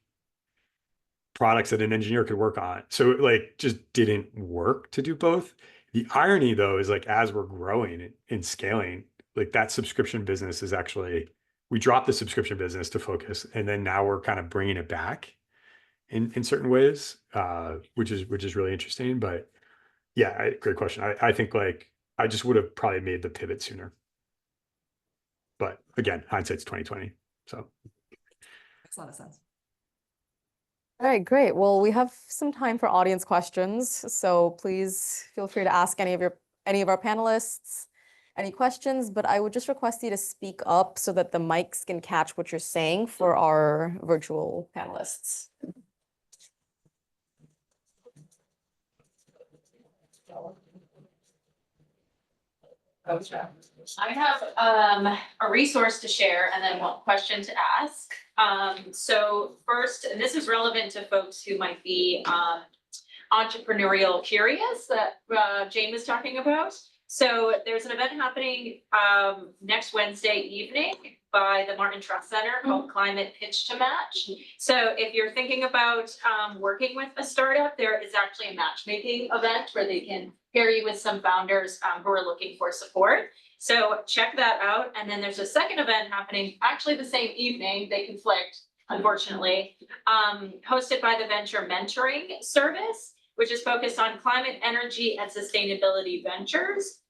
products that an engineer could work on. So it like just didn't work to do both. The irony though is like as we're growing and scaling, like that subscription business is actually, we dropped the subscription business to focus, and then now we're kind of bringing it back in certain ways, which is really interesting. But yeah, great question. I think like I just would have probably made the pivot sooner. But again, hindsight's 2020. So Makes a lot of sense. All right, great. Well, we have some time for audience questions, so please feel free to ask any of our panelists any questions, but I would just request you to speak up so that the mics can catch what you're saying for our virtual panelists. I have a resource to share and then one question to ask. So first, and this is relevant to folks who might be entrepreneurial curious that Jane was talking about. So there's an event happening next Wednesday evening by the Martin Trust Center called Climate Pitch to Match. So if you're thinking about working with a startup, there is actually a matchmaking event where they can pair you with some founders who are looking for support. So check that out. And then there's a second event happening actually the same evening. They conflict, unfortunately, hosted by the Venture Mentoring Service, which is focused on climate, energy, and sustainability ventures.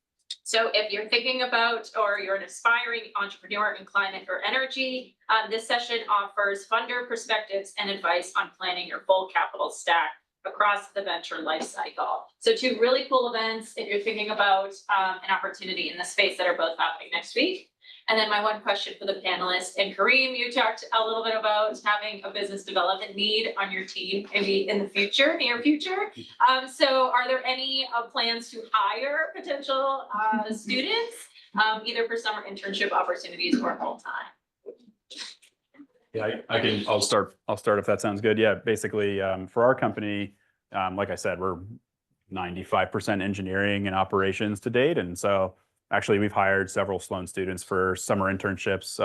So if you're thinking about, or you're an aspiring entrepreneur in climate or energy, this session offers funder perspectives and advice on planning your full capital stack across the venture life cycle. So two really cool events if you're thinking about an opportunity in the space that are both happening next week. And then my one question for the panelists, and Kareem, you talked a little bit about having a business development need on your team, maybe in the future, near future. So are there any plans to hire potential students, either for summer internship opportunities or full-time? Yeah, I'll start if that sounds good. Yeah, basically for our company, like I said, we're 95% engineering and operations to date. And so actually we've hired several Sloan students for summer internships.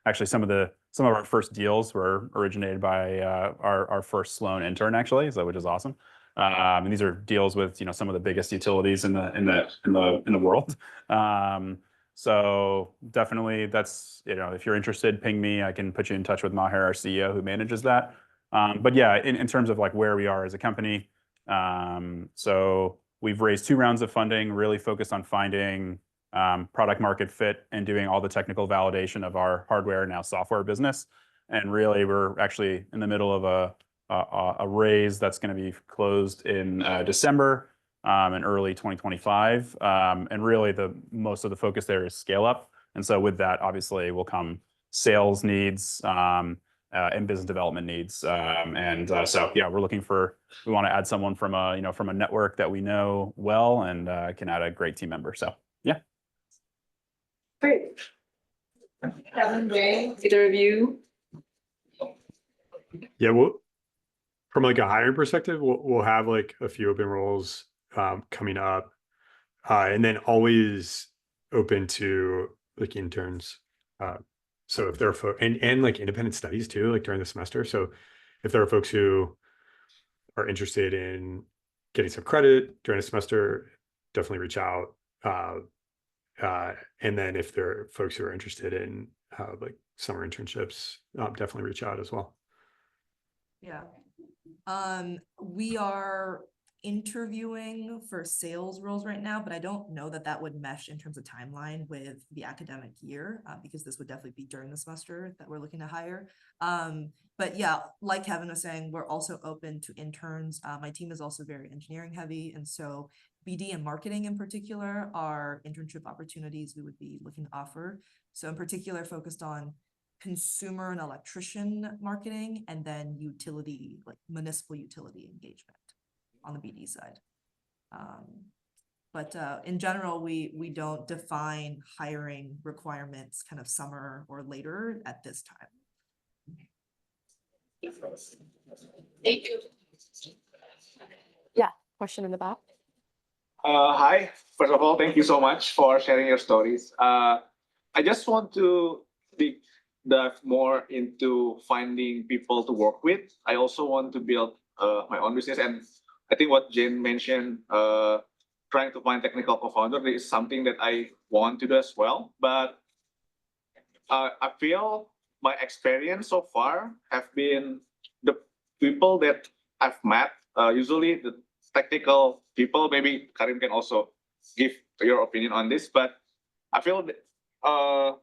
Actually, some of our first deals were originated by our first Sloan intern, actually, so which is awesome. And these are deals with some of the biggest utilities in the world. So definitely that's, if you're interested, ping me. I can put you in touch with Maher, our CEO, who manages that. But yeah, in terms of like where we are as a company, so we've raised 2 rounds of funding, really focused on finding product market fit and doing all the technical validation of our hardware, now software business. And really, we're actually in the middle of a raise that's going to be closed in December and early 2025. And really, most of the focus there is scale up. And so with that, obviously, will come sales needs, and business development needs. So yeah, we want to add someone from a network that we know well and can add a great team member. So yeah. Great. Kevin, Jay, either of you? Yeah, well, from like a hiring perspective, we'll have like a few open roles coming up, and then always open to like interns. So if there are and like independent studies too, like during the semester. So if there are folks who are interested in getting some credit during a semester, definitely reach out. And then if there are folks who are interested in like summer internships, definitely reach out as well. Yeah. We are interviewing for sales roles right now, but I don't know that that would mesh in terms of timeline with the academic year, because this would definitely be during the semester that we're looking to hire. But yeah, like Kevin was saying, we're also open to interns. My team is also very engineering heavy, and so BD and marketing in particular are internship opportunities we would be looking to offer. So in particular, focused on consumer and electrician marketing, and then utility, like municipal utility engagement on the BD side. But in general, we don't define hiring requirements kind of summer or later at this time. Thank you. Yeah, question in the back. Hi, first of all, thank you so much for sharing your stories. I just want to dive more into finding people to work with. I also want to build my own business, and I think what Jen mentioned, trying to find technical co-founder is something that I want to do as well. But I feel my experience so far have been the people that I've met, usually the technical people. Maybe Karim can also give your opinion on this, but I feel that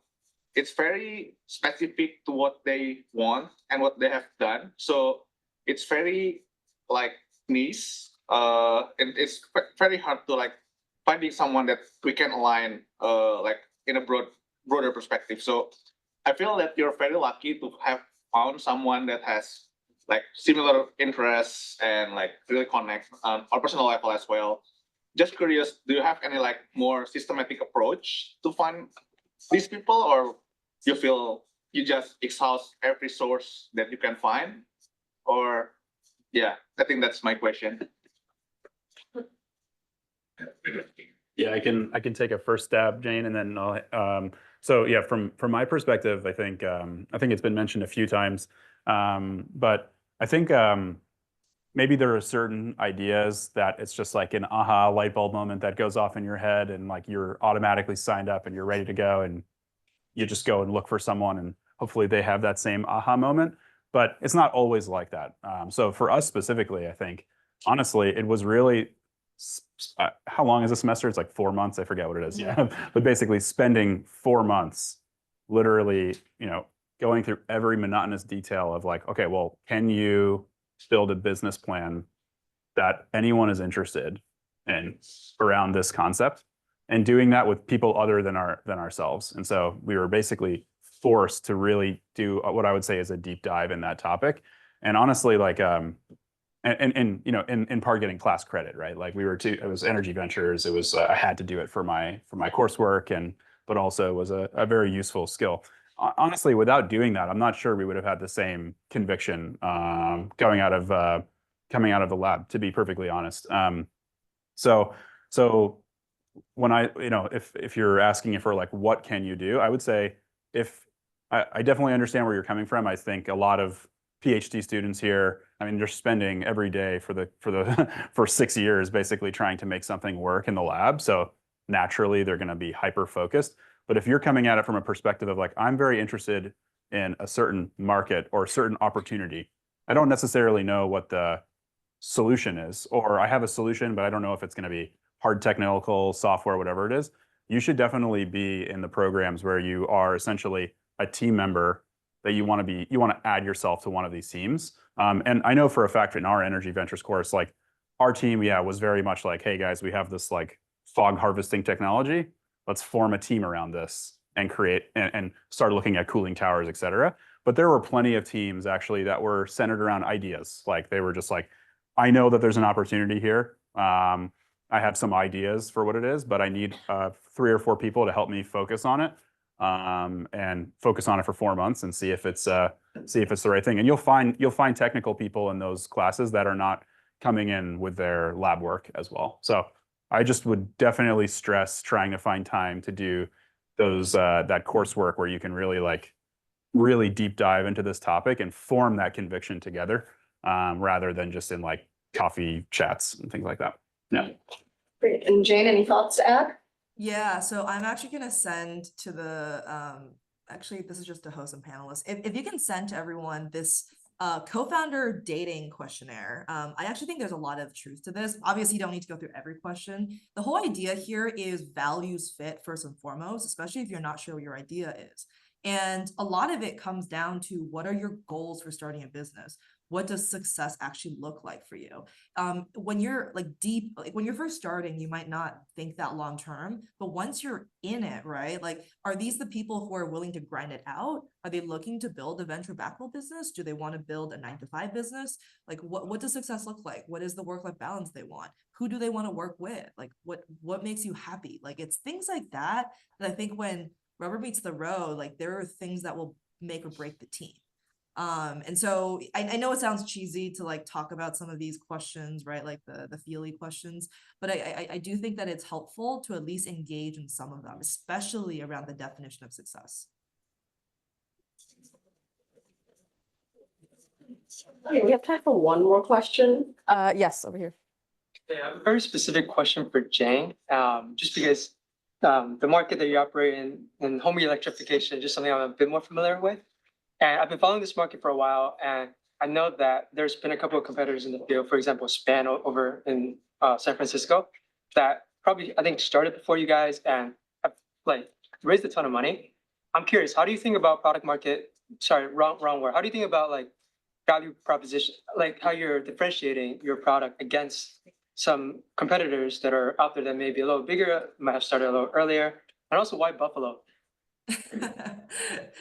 it's very specific to what they want and what they have done. So it's very like niche. And it's very hard to like finding someone that we can align like in a broader perspective. So I feel that you're very lucky to have found someone that has like similar interests and like really connect on a personal level as well. Just curious, do you have any like more systematic approach to find these people, or you feel you just exhaust every source that you can find? Or yeah, I think that's my question. Yeah, I can take a first stab, Jane, and then I'll. So yeah, from my perspective, I think it's been mentioned a few times, but I think maybe there are certain ideas that it's just like an aha light bulb moment that goes off in your head, and like you're automatically signed up and you're ready to go, and you just go and look for someone, and hopefully they have that same aha moment. But it's not always like that. So for us specifically, I think honestly, it was really. How long is a semester? It's like 4 months. I forget what it is. Yeah. But basically spending 4 months literally, going through every monotonous detail of like, okay, well, can you build a business plan that anyone is interested in around this concept, and doing that with people other than ourselves. And so we were basically forced to really do what I would say is a deep dive in that topic. And honestly, like, in part getting class credit, right? Like it was energy ventures. It was, I had to do it for my coursework, but also was a very useful skill. Honestly, without doing that, I'm not sure we would have had the same conviction coming out of the lab, to be perfectly honest. So when if you're asking for like, what can you do? I would say I definitely understand where you're coming from. I think a lot of PhD students here, I mean, they're spending every day for 6 years basically trying to make something work in the lab. So naturally, they're going to be hyper focused. But if you're coming at it from a perspective of like, I'm very interested in a certain market or a certain opportunity, I don't necessarily know what the solution is, or I have a solution, but I don't know if it's going to be hard technical, software, whatever it is. You should definitely be in the programs where you are essentially a team member, that you want to add yourself to one of these teams. And I know for a fact in our energy ventures course, like our team, was very much like, hey guys, we have this like fog harvesting technology. Let's form a team around this and create and start looking at cooling towers, et cetera. But there were plenty of teams actually that were centered around ideas. Like they were just like, I know that there's an opportunity here. I have some ideas for what it is, but I need 3 or 4 people to help me focus on it, and focus on it for 4 months and see if it's the right thing. And you'll find technical people in those classes that are not coming in with their lab work as well. So I just would definitely stress trying to find time to do those that coursework where you can really deep dive into this topic and form that conviction together, rather than just in like coffee chats and things like that. Yeah. Great. And Jane, any thoughts to add? Yeah, so I'm actually gonna send to the, actually, this is just to host and panelists. If you can send to everyone this co-founder dating questionnaire. I actually think there's a lot of truth to this. Obviously, you don't need to go through every question. The whole idea here is values fit first and foremost, especially if you're not sure what your idea is. And a lot of it comes down to what are your goals for starting a business? What does success actually look like for you? When you're when you're first starting, you might not think that long term, but once you're in it, right? Like, are these the people who are willing to grind it out? Are they looking to build a venture backable business? Do they want to build a 9-to-5 business? Like, what does success look like? What is the work-life balance they want? Who do they want to work with? Like, what makes you happy? Like, it's things like that I think when rubber meets the road, like there are things that will make or break the team. And so I know it sounds cheesy to like talk about some of these questions, right? Like the feely questions, but I do think that it's helpful to at least engage in some of them, especially around the definition of success. Okay, we have time for one more question. Yes, over here. Yeah, a very specific question for Jane, just because the market that you operate in home electrification is just something I'm a bit more familiar with. And I've been following this market for a while, and I know that there's been a couple of competitors in the field, for example, Span over in San Francisco, that probably, I think, started before you guys and have like raised a ton of money. I'm curious, how do you think about product market, sorry, wrong word. How do you think about like value proposition, like how you're differentiating your product against some competitors that are out there that may be a little bigger, might have started a little earlier, and also why Buffalo?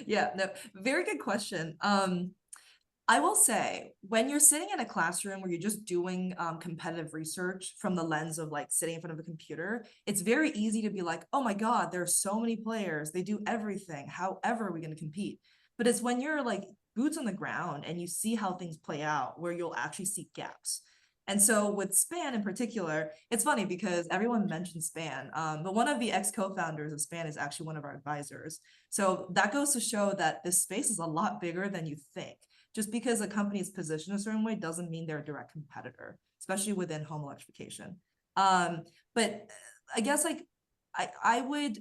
Yeah, no, very good question. I will say, when you're sitting in a classroom where you're just doing competitive research from the lens of like sitting in front of a computer, it's very easy to be like, oh my God, there are so many players, they do everything. However, are we going to compete? But it's when you're like boots on the ground and you see how things play out where you'll actually see gaps. And so with Span in particular, it's funny because everyone mentions Span, but one of the ex-co-founders of Span is actually one of our advisors. So that goes to show that this space is a lot bigger than you think. Just because a company is positioned a certain way doesn't mean they're a direct competitor, especially within home electrification. But I guess like I would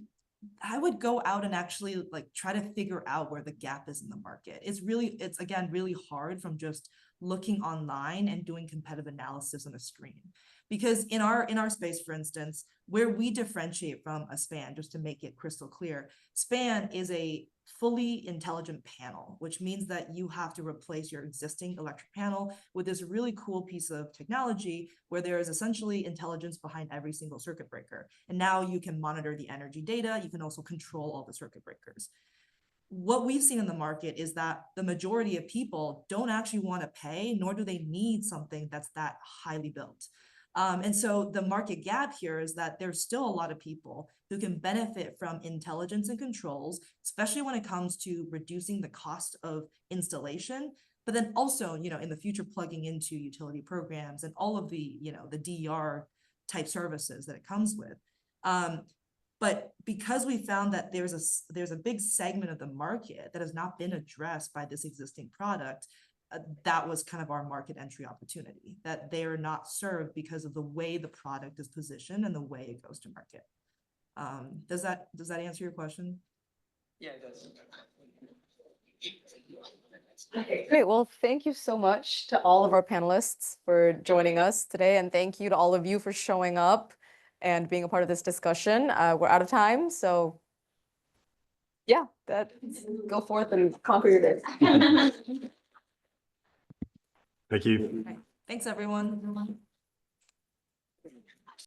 go out and actually like try to figure out where the gap is in the market. It's again really hard from just looking online and doing competitive analysis on a screen. Because in our space, for instance, where we differentiate from a Span, just to make it crystal clear, Span is a fully intelligent panel, which means that you have to replace your existing electric panel with this really cool piece of technology where there is essentially intelligence behind every single circuit breaker. And now you can monitor the energy data. You can also control all the circuit breakers. What we've seen in the market is that the majority of people don't actually want to pay, nor do they need something that's that highly built. And so the market gap here is that there's still a lot of people who can benefit from intelligence and controls, especially when it comes to reducing the cost of installation, but then also, in the future, plugging into utility programs and all of the, the DER type services that it comes with. But because we found that there's a big segment of the market that has not been addressed by this existing product, that was kind of our market entry opportunity, that they are not served because of the way the product is positioned and the way it goes to market. Does that answer your question? Yeah, it does. Okay, great. Well, thank you so much to all of our panelists for joining us today. And thank you to all of you for showing up and being a part of this discussion. We're out of time. So yeah, go forth and conquer your day. Thank you. Okay. Thanks, everyone.